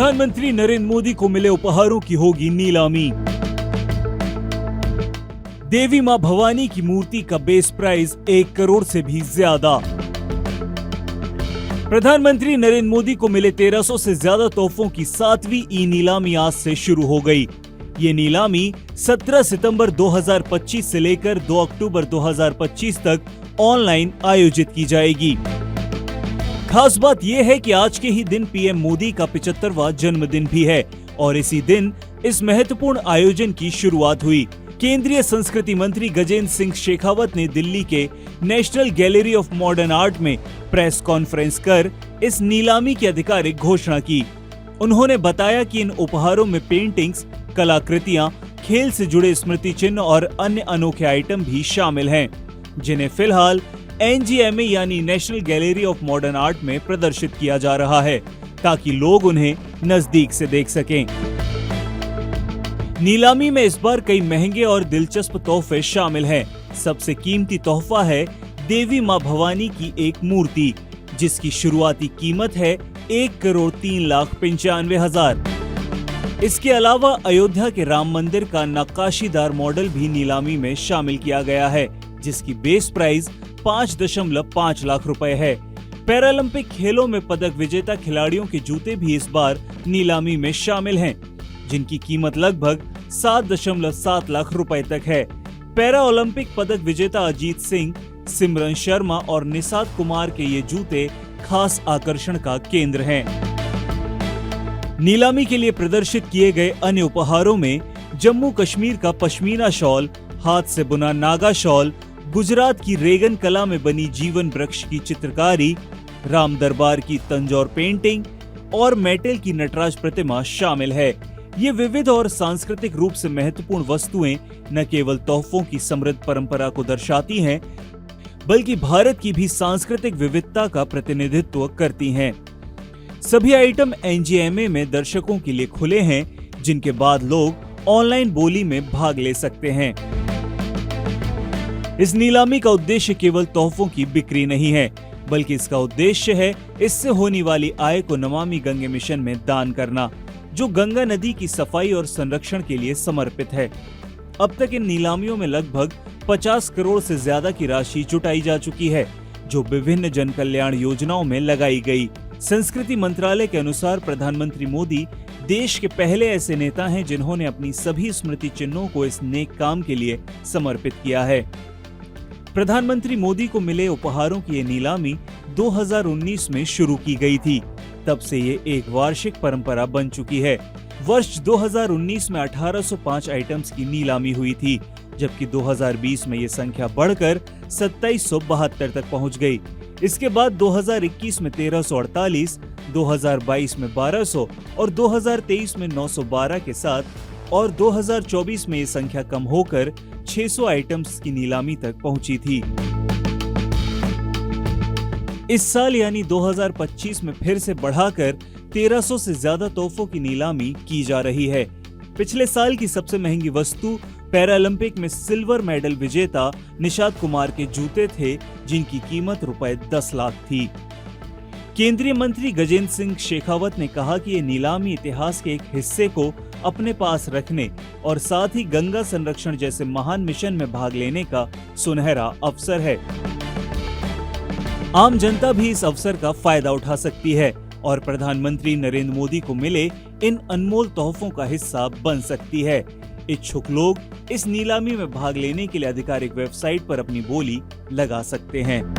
प्रधानमंत्री नरेंद्र मोदी को मिले उपहारों की होगी नीलामी। देवी मां भवानी की मूर्ति का बेस प्राइस 1 करोड़ से भी ज्यादा। प्रधानमंत्री नरेंद्र मोदी को मिले 1300 से ज्यादा तोहफों की 7वीं ई नीलामी आज से शुरू हो गई। ये नीलामी 17 सितंबर 2025 से लेकर 2 अक्टूबर 2025 तक ऑनलाइन आयोजित की जाएगी। खास बात यह है कि आज के ही दिन पीएम मोदी का 75वां जन्मदिन भी है और इसी दिन इस महत्वपूर्ण आयोजन की शुरुआत हुई। केंद्रीय संस्कृति मंत्री गजेंद्र सिंह शेखावत ने दिल्ली के national gallery of modern art में प्रेस कॉन्फ्रेंस कर इस नीलामी की आधिकारिक घोषणा की। उन्होंने बताया कि इन उपहारों में पेंटिंग्स, कलाकृतियां, खेल से जुड़े स्मृति चिन्ह और अन्य अनोखे आइटम भी शामिल हैं, जिन्हें फिलहाल एनजीएमए यानी national gallery of modern art में प्रदर्शित किया जा रहा है ताकि लोग उन्हें नजदीक से देख सकें। नीलामी में इस बार कई महंगे और दिलचस्प तोहफे शामिल हैं। सबसे कीमती तोहफा है देवी मां भवानी की एक मूर्ति, जिसकी शुरुआती कीमत है 1,03,95,000। इसके अलावा अयोध्या के राम मंदिर का नक्काशीदार मॉडल भी नीलामी में शामिल किया गया है, जिसकी बेस प्राइस 5.5 लाख रुपए है। पैरालंपिक खेलों में पदक विजेता खिलाड़ियों के जूते भी इस बार नीलामी में शामिल हैं, जिनकी कीमत लगभग 7.7 लाख रुपए तक है। पैरा ओलंपिक पदक विजेता अजीत सिंह, सिमरन शर्मा और निषाद कुमार के ये जूते खास आकर्षण का केंद्र हैं। नीलामी के लिए प्रदर्शित किए गए अन्य उपहारों में जम्मू कश्मीर का पश्मीना शॉल, हाथ से बुना नागा शॉल, गुजरात की रेगन कला में बनी जीवन वृक्ष की चित्रकारी, राम दरबार की तंजौर पेंटिंग और मेटल की नटराज प्रतिमा शामिल है। ये विविध और सांस्कृतिक रूप से महत्वपूर्ण वस्तुएं न केवल तोहफों की समृद्ध परंपरा को दर्शाती हैं, बल्कि भारत की भी सांस्कृतिक विविधता का प्रतिनिधित्व करती हैं। सभी आइटम एनजीएमए में दर्शकों के लिए खुले हैं, जिनके बाद लोग ऑनलाइन बोली में भाग ले सकते हैं। इस नीलामी का उद्देश्य केवल तोहफों की बिक्री नहीं है, बल्कि इसका उद्देश्य है इससे होने वाली आय को नमामि गंगे मिशन में दान करना, जो गंगा नदी की सफाई और संरक्षण के लिए समर्पित है। अब तक इन नीलामियों में लगभग 50 करोड़ से ज्यादा की राशि जुटाई जा चुकी है, जो विभिन्न जन कल्याण योजनाओं में लगाई गई। संस्कृति मंत्रालय के अनुसार प्रधानमंत्री मोदी देश के पहले ऐसे नेता हैं जिन्होंने अपनी सभी स्मृति चिन्हों को इस नेक काम के लिए समर्पित किया है। प्रधानमंत्री मोदी को मिले उपहारों की ये नीलामी 2019 में शुरू की गई थी। तब से ये एक वार्षिक परंपरा बन चुकी है। वर्ष 2019 में 1805 आइटम्स की नीलामी हुई थी, जबकि 2020 में ये संख्या बढ़कर 2772 तक पहुंच गई। इसके बाद 2021 में 1348, 2022 में 1200 और 2023 में 912 के साथ और 2024 में ये संख्या कम होकर 600 आइटम्स की नीलामी तक पहुंची थी। इस साल यानी 2025 में फिर से बढ़ाकर 1300 से ज्यादा तोहफों की नीलामी की जा रही है। पिछले साल की सबसे महंगी वस्तु पैरालंपिक में सिल्वर मेडल विजेता निषाद कुमार के जूते थे, जिनकी कीमत रुपए 10 लाख थी। केंद्रीय मंत्री गजेंद्र सिंह शेखावत ने कहा कि ये नीलामी इतिहास के एक हिस्से को अपने पास रखने और साथ ही गंगा संरक्षण जैसे महान मिशन में भाग लेने का सुनहरा अवसर है। आम जनता भी इस अवसर का फायदा उठा सकती है और प्रधानमंत्री नरेंद्र मोदी को मिले इन अनमोल तोहफों का हिस्सा बन सकती है। इच्छुक लोग इस नीलामी में भाग लेने के लिए आधिकारिक वेबसाइट पर अपनी बोली लगा सकते हैं।